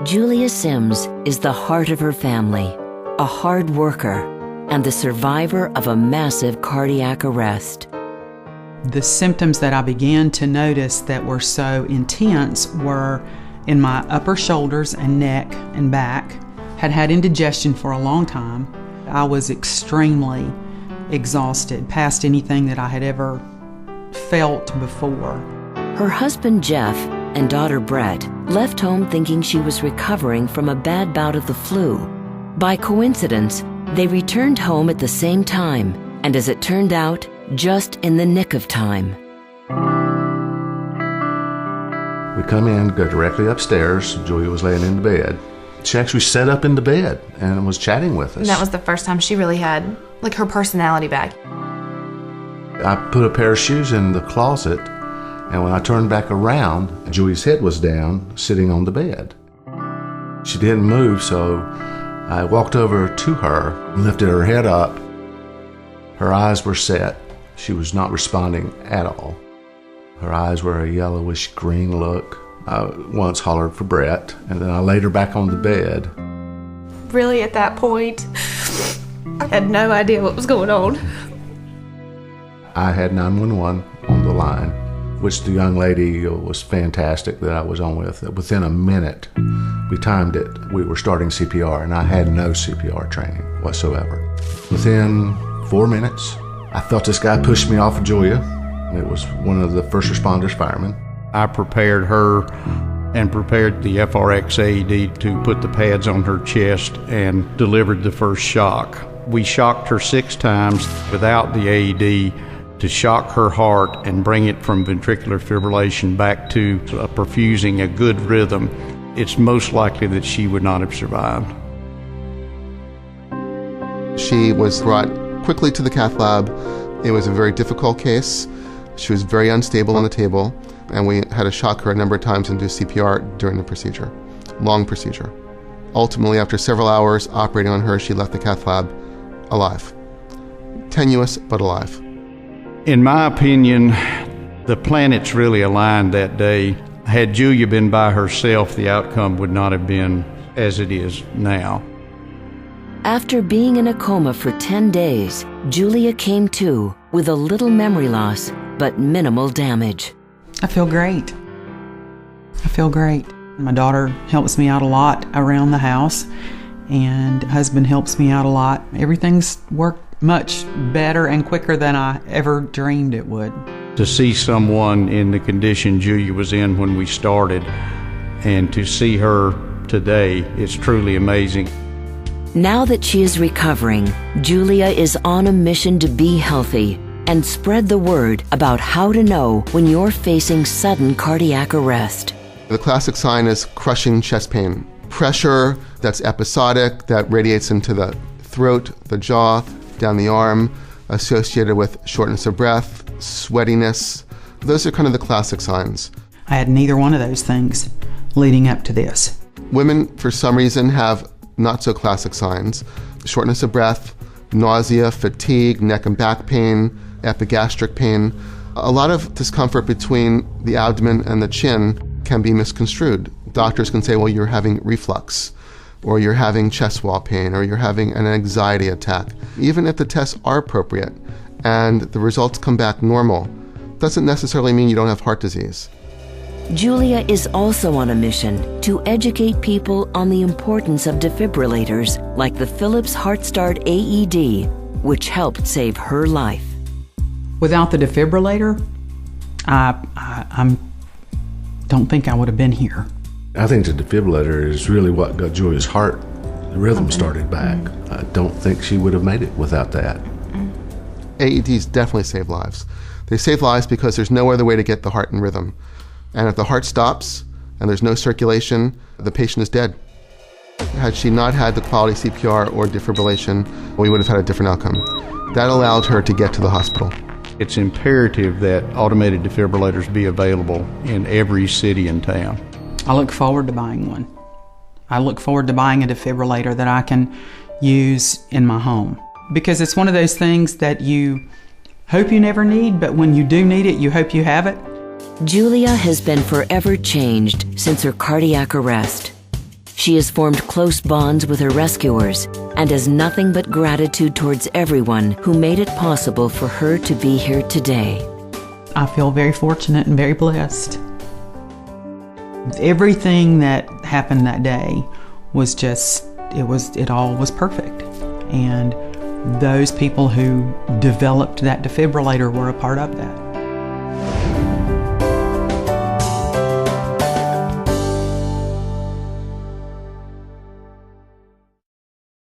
Julia Sims is the heart of her family, a hard worker, and the survivor of a massive cardiac arrest. The symptoms that I began to notice that were so intense were in my upper shoulders and neck and back. Had had indigestion for a long time. I was extremely exhausted, past anything that I had ever felt before. Her husband Jeff and daughter Brett left home thinking she was recovering from a bad bout of the flu. By coincidence, they returned home at the same time, and as it turned out, just in the nick of time. We come in, go directly upstairs. Julia was laying in the bed. She actually sat up in the bed and was chatting with us. And that was the first time she really had, like, her personality back. I put a pair of shoes in the closet, and when I turned back around, Julia's head was down, sitting on the bed. She didn't move, so I walked over to her, lifted her head up. Her eyes were set. She was not responding at all. Her eyes were a yellowish green look. I once hollered for Brett, and then I laid her back on the bed. Really, at that point, I had no idea what was going on. I had 911 on the line, which the young lady was fantastic that I was on with. Within a minute, we timed it. We were starting CPR, and I had no CPR training whatsoever. Within 4 minutes, I felt this guy push me off of Julia. It was one of the first responders firemen. I prepared her and prepared the FRX AED to put the pads on her chest and delivered the first shock. We shocked her 6 times without the AED to shock her heart and bring it from ventricular fibrillation back to perfusing a good rhythm. It's most likely that she would not have survived. She was brought quickly to the cath lab. It was a very difficult case. She was very unstable on the table, and we had to shock her a number of times and do CPR during the procedure. Long procedure. Ultimately, after several hours operating on her, she left the cath lab alive. Tenuous, but alive. In my opinion, the planets really aligned that day. Had Julia been by herself, the outcome would not have been as it is now. After being in a coma for 10 days, Julia came to with a little memory loss, but minimal damage. I feel great. I feel great. My daughter helps me out a lot around the house, and husband helps me out a lot. Everything's worked much better and quicker than I ever dreamed it would. To see someone in the condition Julia was in when we started, and to see her today, it's truly amazing. Now that she is recovering, Julia is on a mission to be healthy and spread the word about how to know when you're facing sudden cardiac arrest. The classic sign is crushing chest pain. Pressure that's episodic, that radiates into the throat, the jaw, down the arm, associated with shortness of breath, sweatiness. Those are kind of the classic signs. I had neither one of those things leading up to this. Women, for some reason, have not so classic signs. Shortness of breath, nausea, fatigue, neck and back pain, epigastric pain. A lot of discomfort between the abdomen and the chin can be misconstrued. Doctors can say, well, you're having reflux, or you're having chest wall pain, or you're having an anxiety attack. Even if the tests are appropriate and the results come back normal, doesn't necessarily mean you don't have heart disease. Julia is also on a mission to educate people on the importance of defibrillators like the Philips Heartstart AED, which helped save her life. Without the defibrillator, I don't think I would have been here. I think the defibrillator is really what got Julia's heart, the rhythm started back. I don't think she would have made it without that. AEDs definitely save lives. They save lives because there's no other way to get the heart in rhythm. And if the heart stops and there's no circulation, the patient is dead. Had she not had the quality CPR or defibrillation, we would have had a different outcome. That allowed her to get to the hospital. It's imperative that automated defibrillators be available in every city and town. I look forward to buying one. I look forward to buying a defibrillator that I can use in my home. Because it's one of those things that you hope you never need, but when you do need it, you hope you have it. Julia has been forever changed since her cardiac arrest. She has formed close bonds with her rescuers and has nothing but gratitude towards everyone who made it possible for her to be here today. I feel very fortunate and very blessed. Everything that happened that day was just, it all was perfect. And those people who developed that defibrillator were a part of that.